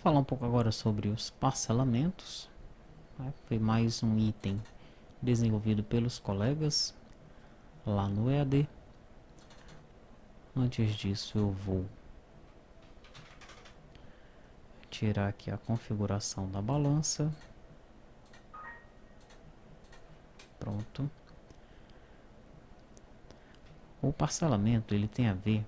falar um pouco agora sobre os parcelamentos, né? Foi mais um item desenvolvido pelos colegas lá no EAD. Antes disso, eu vou tirar aqui a configuração da balança. Pronto. O parcelamento ele tem a ver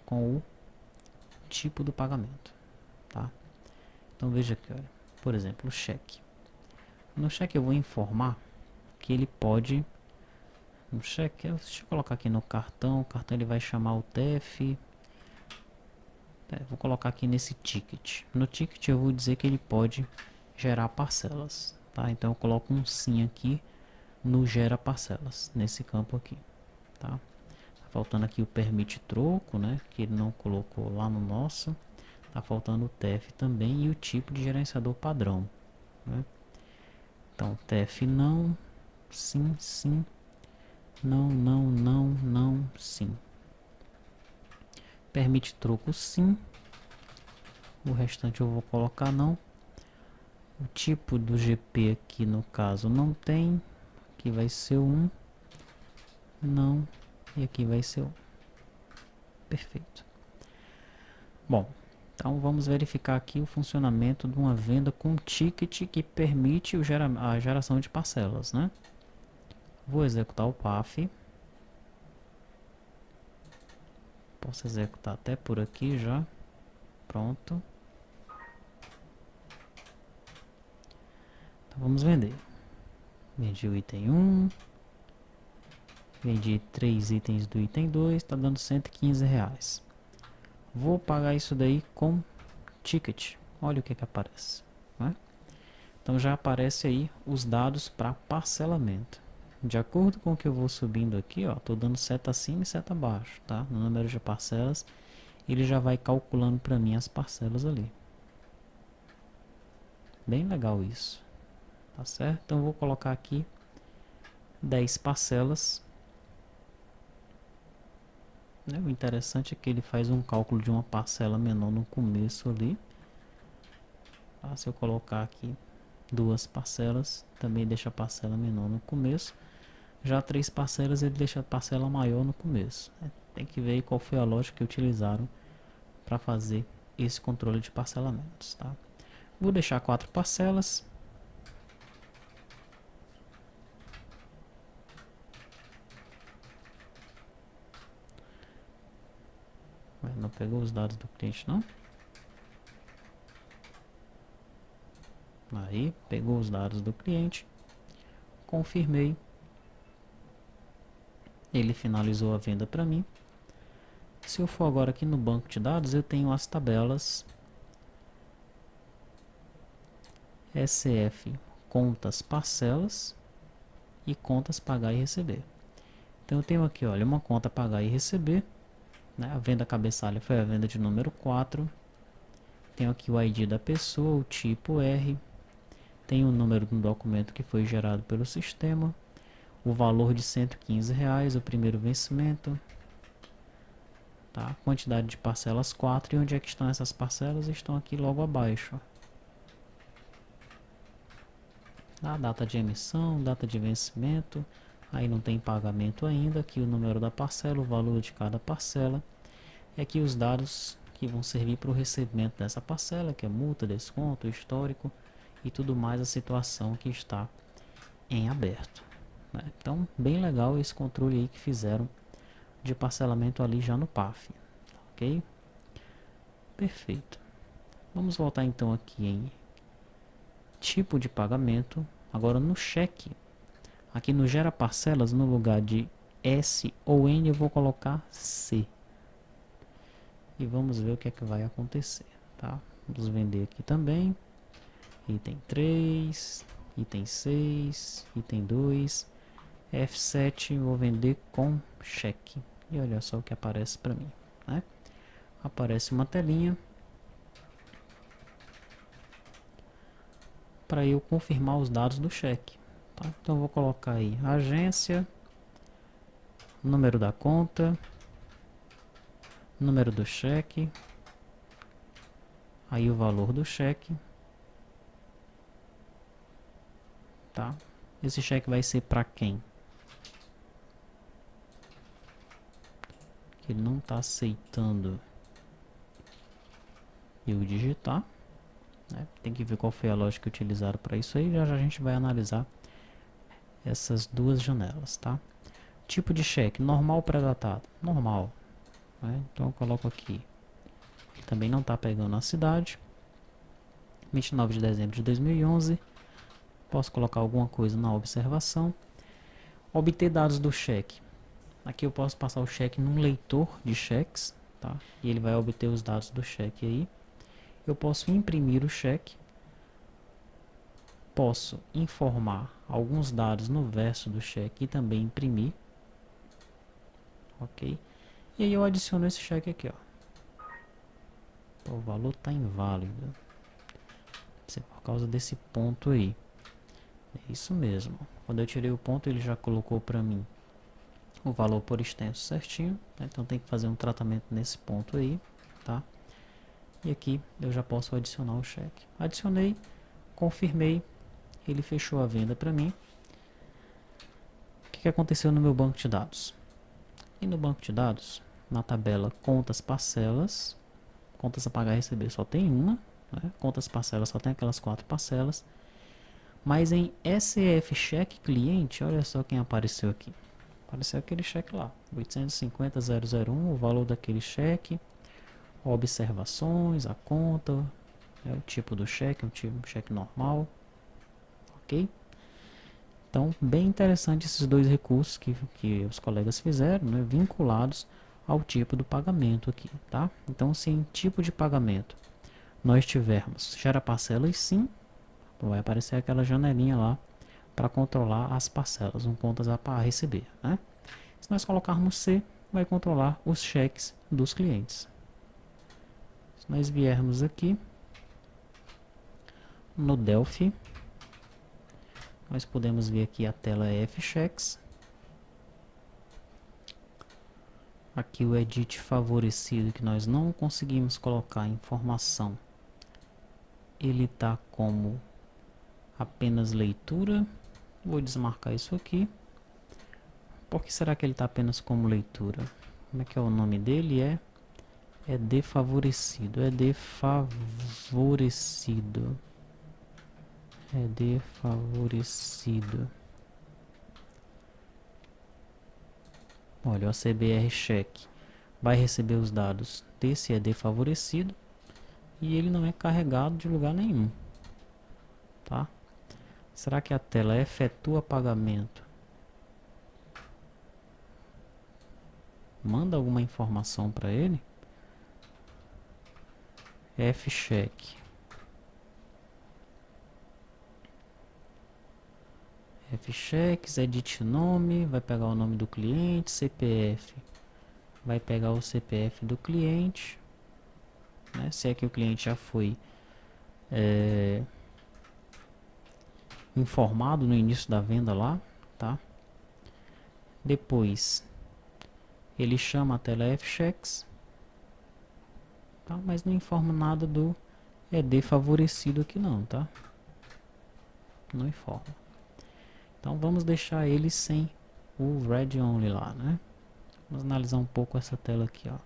com o tipo do pagamento, tá? Então veja aqui, olha, por exemplo, o cheque. No cheque eu vou informar que ele pode, no cheque, deixa eu colocar aqui no cartão, o cartão ele vai chamar o TF. Vou colocar aqui nesse ticket. No ticket eu vou dizer que ele pode gerar parcelas, tá? Então eu coloco um sim aqui no gera parcelas, nesse campo aqui, tá? Tá faltando aqui o permite troco, né? Que ele não colocou lá no nosso. Tá faltando o TF também e o tipo de gerenciador padrão, né? Então TF não, sim, sim, não, não, não, não, sim. Permite troco sim. O restante eu vou colocar não. O tipo do GP aqui no caso não tem. Aqui vai ser o 1. Não. E aqui vai ser o perfeito. Bom, então vamos verificar aqui o funcionamento de uma venda com ticket que permite a geração de parcelas, né? Vou executar o PAF. Posso executar até por aqui já. Pronto. Então vamos vender. Vendi o item 1. Vendi 3 itens do item 2. Está dando R$ 115. Vou pagar isso daí com ticket. Olha o que aparece, né? Então já aparece aí os dados para parcelamento. De acordo com o que eu vou subindo aqui, ó, tô dando seta acima e seta abaixo, tá? No número de parcelas, ele já vai calculando para mim as parcelas ali. Bem legal isso, tá certo? Então eu vou colocar aqui 10 parcelas. Né? O interessante é que ele faz um cálculo de uma parcela menor no começo ali. Tá? Se eu colocar aqui 2 parcelas, também deixa a parcela menor no começo. Já 3 parcelas ele deixa a parcela maior no começo. Tem que ver qual foi a lógica que utilizaram para fazer esse controle de parcelamentos. Tá? Vou deixar 4 parcelas. Não pegou os dados do cliente não? Aí, pegou os dados do cliente. Confirmei. Ele finalizou a venda para mim. Se eu for agora aqui no banco de dados, eu tenho as tabelas SF, contas parcelas e contas pagar e receber. Então eu tenho aqui, olha, uma conta pagar e receber, né? A venda cabeçalha foi a venda de número 4. Tenho aqui o ID da pessoa, o tipo R. Tem o número do documento que foi gerado pelo sistema. O valor de R$ 115, o primeiro vencimento. Tá? Quantidade de parcelas 4. E onde é que estão essas parcelas? Estão aqui logo abaixo. A data de emissão, data de vencimento. Aí não tem pagamento ainda. Aqui o número da parcela, o valor de cada parcela. E aqui os dados que vão servir para o recebimento dessa parcela, que é multa, desconto, histórico e tudo mais, a situação que está em aberto, né? Então, bem legal esse controle aí que fizeram de parcelamento ali já no PAF, ok? Perfeito. Vamos voltar então aqui em tipo de pagamento. Agora no cheque, aqui no gera parcelas, no lugar de S ou N eu vou colocar C. E vamos ver o que é que vai acontecer, tá? Vamos vender aqui também. Item 3, item 6, item 2, F7, vou vender com cheque. E olha só o que aparece para mim, né? Aparece uma telinha para eu confirmar os dados do cheque, tá? Então vou colocar aí agência, número da conta, número do cheque, aí o valor do cheque, tá? Esse cheque vai ser para quem? Ele não está aceitando eu digitar, né? Tem que ver qual foi a lógica utilizada para isso aí. Já já a gente vai analisar essas duas janelas, tá? Tipo de cheque, normal pré-datado, normal, né? Então eu coloco aqui. Ele também não está pegando a cidade. 29 de dezembro de 2011. Posso colocar alguma coisa na observação. Obter dados do cheque. Aqui eu posso passar o cheque num leitor de cheques, tá? E ele vai obter os dados do cheque aí. Eu posso imprimir o cheque. Posso informar alguns dados no verso do cheque e também imprimir. Ok? E aí eu adiciono esse cheque aqui, ó. O valor está inválido. Isso é por causa desse ponto aí. É isso mesmo. Quando eu tirei o ponto, ele já colocou para mim o valor por extenso certinho, né? Então tem que fazer um tratamento nesse ponto aí, tá? E aqui eu já posso adicionar o cheque. Adicionei, confirmei, ele fechou a venda para mim. O que aconteceu no meu banco de dados? E no banco de dados, na tabela contas parcelas, contas a pagar e receber só tem uma, né? Contas parcelas só tem aquelas 4 parcelas. Mas em SF cheque cliente, olha só quem apareceu aqui. Apareceu aquele cheque lá, 850.001, o valor daquele cheque, observações, a conta, o tipo do cheque, um cheque normal, ok? Então, bem interessante esses dois recursos que os colegas fizeram, né, vinculados ao tipo do pagamento aqui, tá? Então, se em tipo de pagamento nós tivermos gera parcelas sim, vai aparecer aquela janelinha lá para controlar as parcelas, um contas a receber, né? Se nós colocarmos C, vai controlar os cheques dos clientes. Se nós viermos aqui no Delphi, nós podemos ver aqui a tela F-Checks. Aqui o edit favorecido, que nós não conseguimos colocar informação. Ele está como apenas leitura. Vou desmarcar isso aqui. Por que será que ele está apenas como leitura? Como é que é o nome dele? É desfavorecido. É desfavorecido. É desfavorecido. Olha, o ACBR cheque vai receber os dados desse ED favorecido e ele não é carregado de lugar nenhum, tá? Será que a tela efetua pagamento? Manda alguma informação para ele? F-check. F-checks, edit nome, vai pegar o nome do cliente, CPF. Vai pegar o CPF do cliente, né? Se é que o cliente já foi informado no início da venda lá, tá? Depois ele chama a tela F-checks, tá? Mas não informa nada do ED favorecido aqui não, tá? Não informa. Então vamos deixar ele sem o read only lá, né? Vamos analisar um pouco essa tela aqui, ó.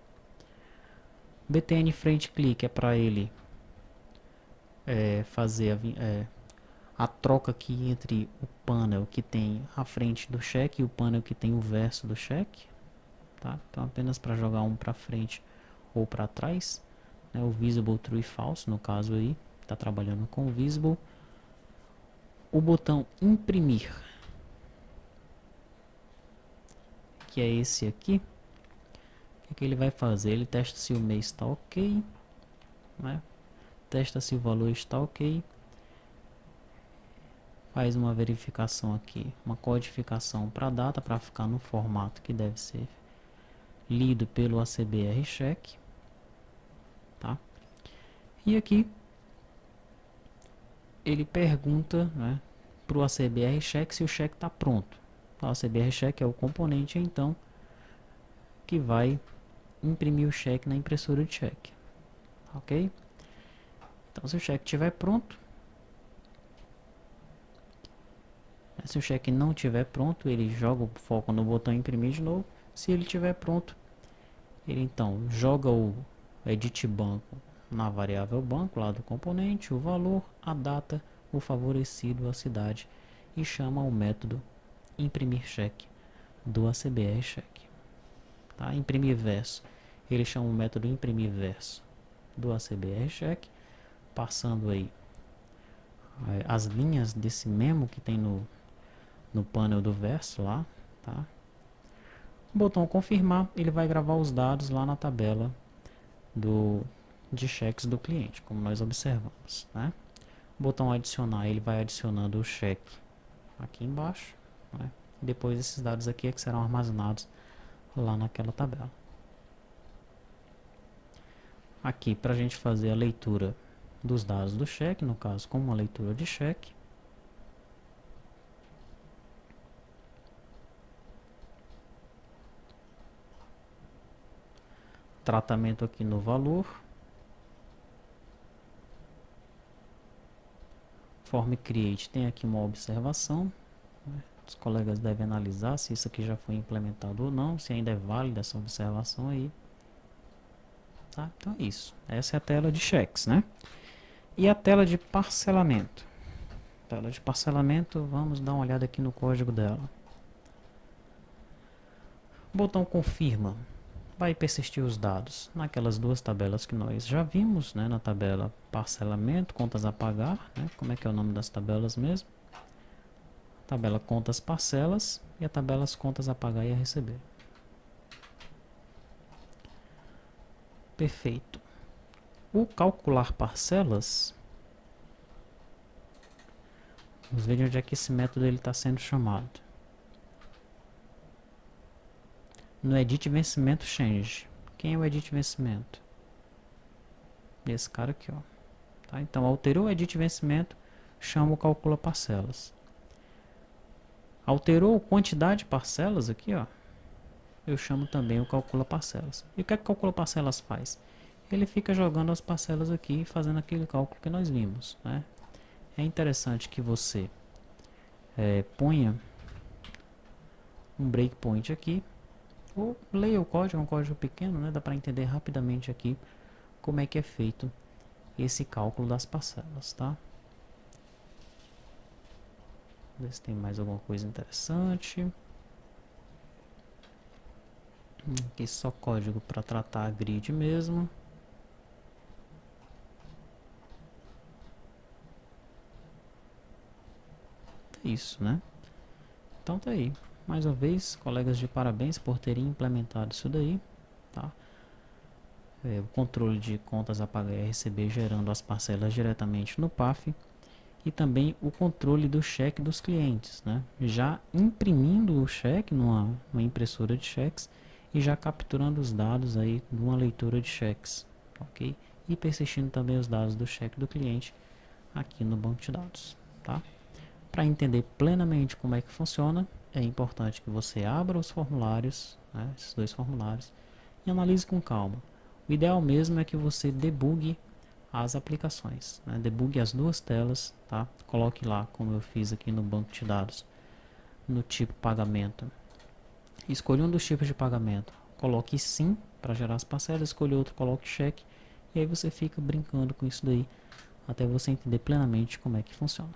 BTN frente click é para ele fazer a troca aqui entre o panel que tem a frente do cheque e o panel que tem o verso do cheque, tá? Então apenas para jogar um para frente ou para trás, né? O visible true e false no caso aí, está trabalhando com o visible. O botão imprimir, que é esse aqui, o que ele vai fazer? Ele testa se o mês está ok, né? Testa se o valor está ok, faz uma verificação aqui, uma codificação para a data, para ficar no formato que deve ser lido pelo ACBR check, tá? E aqui ele pergunta, né, para o ACBR check se o cheque está pronto. O ACBR check é o componente então que vai imprimir o cheque na impressora de cheque, ok? Então, se o cheque estiver pronto, se o cheque não estiver pronto, ele joga o foco no botão imprimir de novo. Se ele estiver pronto, ele então joga o edit banco na variável banco lá do componente, o valor, a data, o favorecido, a cidade, e chama o método imprimir cheque do ACBR cheque. Tá? Imprimir verso, ele chama o método imprimir verso do ACBR cheque, passando aí as linhas desse memo que tem no painel do verso lá, tá? O botão confirmar, ele vai gravar os dados lá na tabela de cheques do cliente, como nós observamos, né? O botão adicionar, ele vai adicionando o cheque aqui embaixo, né? E depois esses dados aqui é que serão armazenados lá naquela tabela. Aqui, para a gente fazer a leitura dos dados do cheque, no caso, como uma leitura de cheque, tratamento aqui no valor, form create tem aqui uma observação, né? Os colegas devem analisar se isso aqui já foi implementado ou não, se ainda é válida essa observação aí. Tá? Então é isso. Essa é a tela de cheques, né? E a tela de parcelamento. Tela de parcelamento, vamos dar uma olhada aqui no código dela. O botão confirma vai persistir os dados naquelas duas tabelas que nós já vimos, né? Na tabela parcelamento, contas a pagar, né? Como é que é o nome das tabelas mesmo? Tabela contas parcelas e a tabela contas a pagar e a receber. Perfeito. O calcular parcelas, vamos ver de onde é que esse método está sendo chamado. No edit vencimento change. Quem é o edit vencimento? Esse cara aqui, ó. Tá? Então, alterou o edit vencimento, chama o calcula parcelas. Alterou quantidade de parcelas aqui, ó. Eu chamo também o calcula parcelas. E o que é que o calcula parcelas faz? Ele fica jogando as parcelas aqui e fazendo aquele cálculo que nós vimos, né? É interessante que você ponha um breakpoint aqui, ou leia o código, é um código pequeno, né? Dá para entender rapidamente aqui como é que é feito esse cálculo das parcelas, tá? Ver se tem mais alguma coisa interessante. Aqui só código para tratar a grid mesmo. É isso, né? Então tá aí. Mais uma vez, colegas, de parabéns por terem implementado isso daí, tá? O controle de contas a pagar e a receber gerando as parcelas diretamente no PAF e também o controle do cheque dos clientes, né? Já imprimindo o cheque numa impressora de cheques e já capturando os dados aí de uma leitura de cheques, ok? E persistindo também os dados do cheque do cliente aqui no banco de dados, tá? Para entender plenamente como é que funciona, é importante que você abra os formulários, né, esses dois formulários, e analise com calma. O ideal mesmo é que você debugue as aplicações, né, debugue as duas telas, tá? Coloque lá, como eu fiz aqui no banco de dados, no tipo pagamento. Escolha um dos tipos de pagamento, coloque sim para gerar as parcelas, escolha outro, coloque cheque, e aí você fica brincando com isso daí, até você entender plenamente como é que funciona.